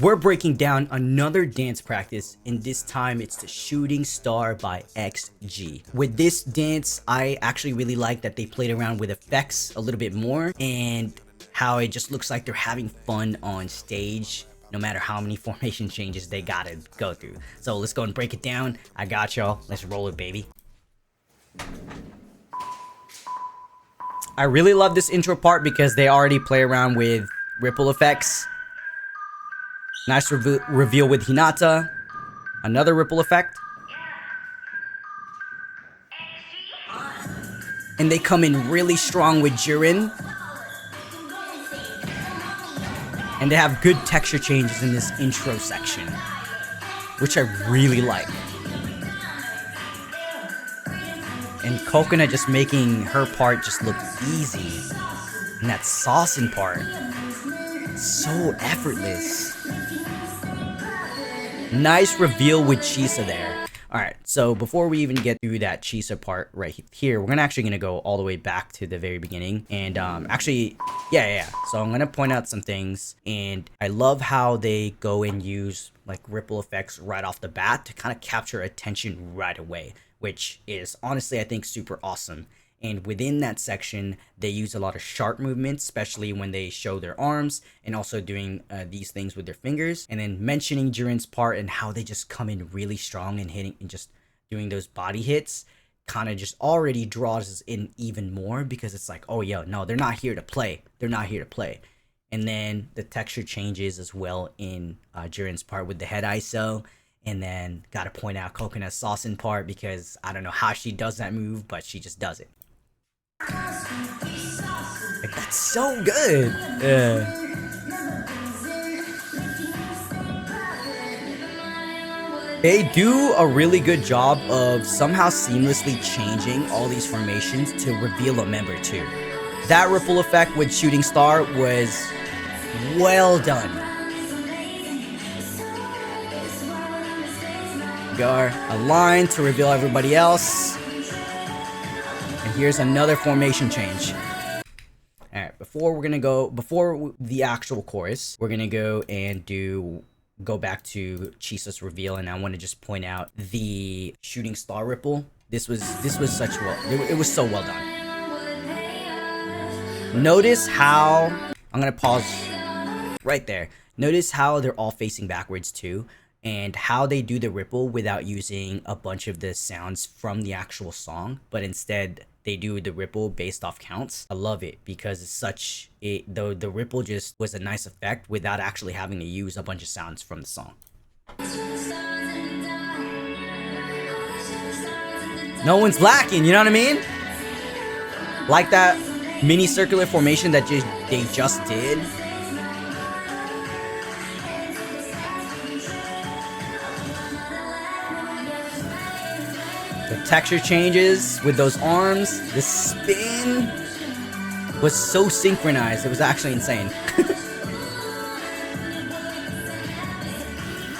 We're breaking down another dance practice, and this time it's the Shooting Star by XG. With this dance, I actually really like that they played around with effects a little bit more, and how it just looks like they're having fun on stage, no matter how many formation changes they gotta go through. So let's go and break it down. I got y'all. Let's roll it, baby. I really love this intro part because they already play around with ripple effects. Nice reveal with Hinata. Another ripple effect. And they come in really strong with Jiren. And they have good texture changes in this intro section, which I really like. And Coconut just making her part just look easy. And that Saucin part, so effortless. Nice reveal with Chisa there. Alright, so before we even get through that Chisa part right here, we're actually gonna go all the way back to the very beginning. And actually, yeah. So I'm gonna point out some things. And I love how they go and use like ripple effects right off the bat to kind of capture attention right away, which is honestly, I think, super awesome. And within that section, they use a lot of sharp movements, especially when they show their arms and also doing these things with their fingers. And then mentioning Jiren's part and how they just come in really strong and hitting and just doing those body hits kind of just already draws us in even more, because it's like, oh, yo, no, they're not here to play. They're not here to play. And then the texture changes as well in Jiren's part with the head ISO. And then gotta point out Coconut's Saucin part, because I don't know how she does that move, but she just does it. Like, that's so good. They do a really good job of somehow seamlessly changing all these formations to reveal a member too. That ripple effect with Shooting Star was well done. Got a line to reveal everybody else. And here's another formation change. Alright, before the actual chorus, we're gonna go and go back to Chisa's reveal, and I want to just point out the Shooting Star ripple. This was such it was so well done. Notice how, I'm gonna pause right there. Notice how they're all facing backwards too, and how they do the ripple without using a bunch of the sounds from the actual song, but instead they do the ripple based off counts. I love it because it's the ripple just was a nice effect without actually having to use a bunch of sounds from the song. No one's lacking, you know what I mean? Like that mini circular formation that they just did. The texture changes with those arms. The spin was so synchronized. It was actually insane.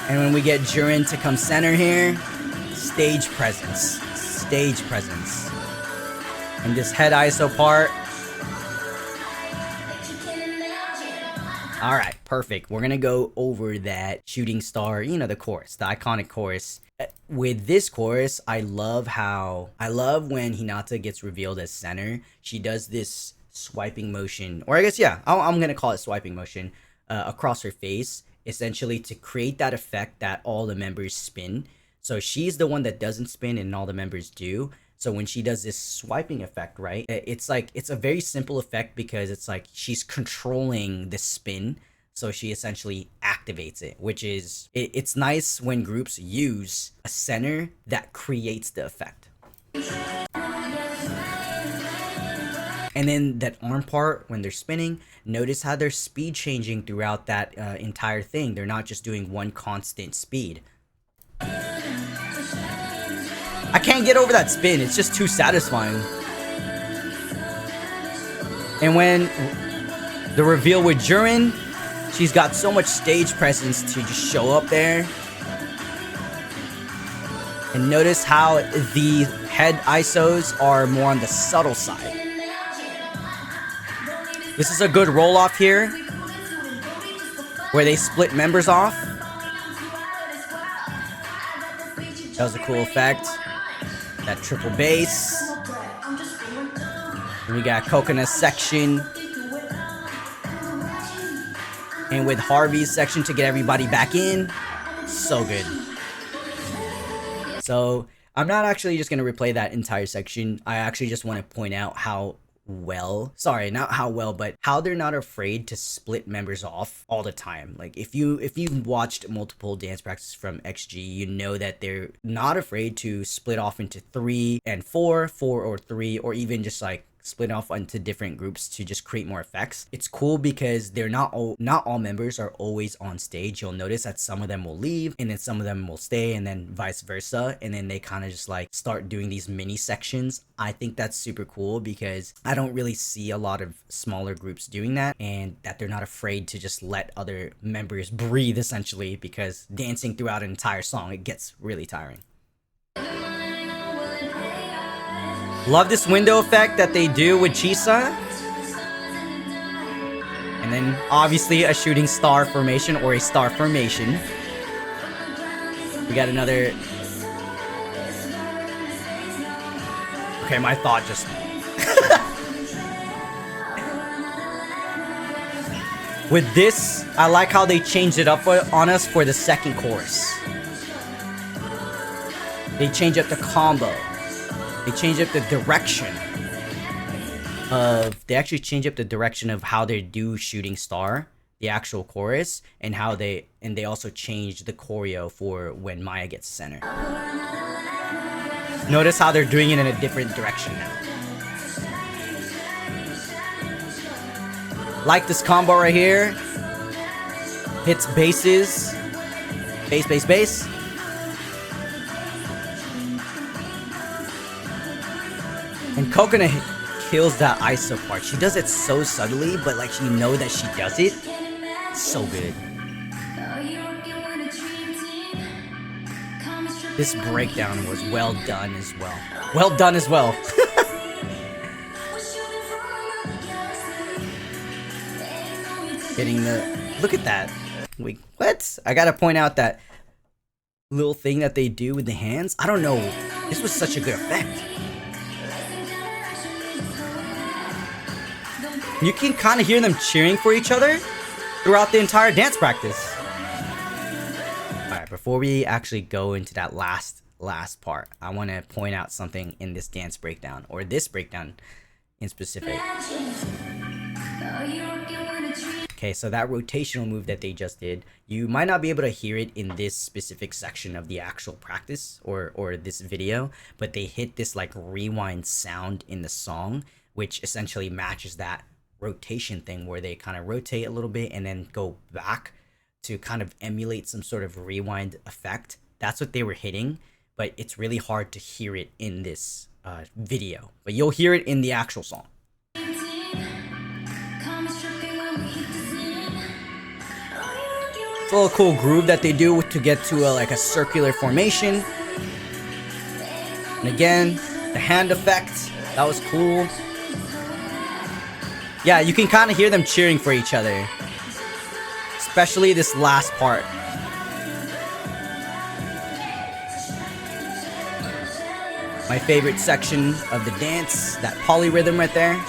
And when we get Jiren to come center here, stage presence. Stage presence. And this head ISO part. Alright, perfect. We're gonna go over that Shooting Star, you know, the chorus, the iconic chorus. With this chorus, I love when Hinata gets revealed as center. She does this swiping motion, or I guess, yeah, I'm gonna call it swiping motion, across her face, essentially to create that effect that all the members spin. So she's the one that doesn't spin and all the members do. So when she does this swiping effect, right, it's a very simple effect because it's like she's controlling the spin. So she essentially activates it, which is, it's nice when groups use a center that creates the effect. And then that arm part, when they're spinning, notice how they're speed changing throughout that entire thing. They're not just doing one constant speed. I can't get over that spin. It's just too satisfying. And when the reveal with Jiren, she's got so much stage presence to just show up there. And notice how the head ISOs are more on the subtle side. This is a good roll off here. where they split members off. That was a cool effect. That triple bass. And we got Coconut section. And with Harvey's section to get everybody back in. So good. So I'm not actually just going to replay that entire section. I actually just want to point out how well, sorry, not how well, but how they're not afraid to split members off all the time. Like if you've watched multiple dance practices from XG, you know that they're not afraid to split off into 3 and 4, 4 or 3, or even just like split off into different groups to just create more effects. It's cool because they're not all members are always on stage. You'll notice that some of them will leave and then some of them will stay, and then vice versa, and then they kind of just like start doing these mini sections. I think that's super cool because I don't really see a lot of smaller groups doing that, and that they're not afraid to just let other members breathe essentially, because dancing throughout an entire song, it gets really tiring. Love this window effect that they do with Chisa. And then obviously a shooting star formation or a star formation. We got another. Okay, my thought just. With this, I like how they changed it up on us for the second chorus. They change up the combo. They change up the direction of, they actually change up the direction of how they do Shooting Star, the actual chorus, and how they also change the choreo for when Maya gets center. Notice how they're doing it in a different direction now. Like this combo right here. Hits basses. Bass, bass, bass. And Coconut kills that ISO part. She does it so subtly, but like you know that she does it. So good. This breakdown was well done as well. Well done as well. Getting the... Look at that. Wait, what? I gotta point out that little thing that they do with the hands. I don't know. This was such a good effect. You can kind of hear them cheering for each other throughout the entire dance practice. Alright, before we actually go into that last part, I want to point out something in this dance breakdown, or this breakdown in specific. Okay, so that rotational move that they just did, you might not be able to hear it in this specific section of the actual practice or this video, but they hit this like rewind sound in the song, which essentially matches that rotation thing where they kind of rotate a little bit and then go back to kind of emulate some sort of rewind effect. That's what they were hitting, but it's really hard to hear it in this video, but you'll hear it in the actual song. It's a little cool groove that they do to get to like a circular formation. And again, the hand effect, that was cool. Yeah, you can kind of hear them cheering for each other. Especially this last part. My favorite section of the dance, that polyrhythm right there.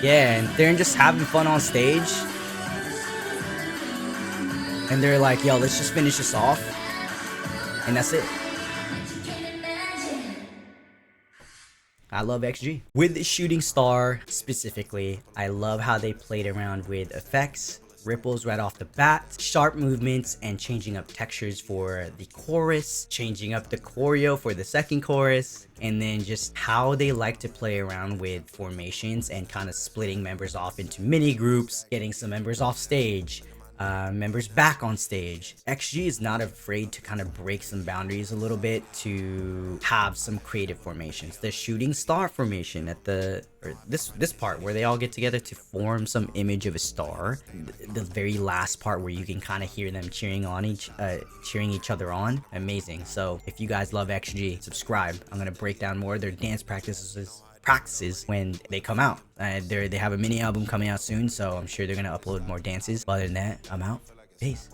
Yeah, and they're just having fun on stage. And they're like, yo, let's just finish this off. And that's it. I love XG. With the Shooting Star specifically, I love how they played around with effects, ripples right off the bat, sharp movements, and changing up textures for the chorus, changing up the choreo for the second chorus, and then just how they like to play around with formations and kind of splitting members off into mini groups, getting some members off stage, members back on stage. XG is not afraid to kind of break some boundaries a little bit to have some creative formations. The Shooting Star formation at this part where they all get together to form some image of a star. The very last part where you can kind of hear them cheering each other on. Amazing. So if you guys love XG, subscribe. I'm gonna break down more of their dance practices practices when they come out. They have a mini album coming out soon, so I'm sure they're gonna upload more dances. But other than that, I'm out. Peace.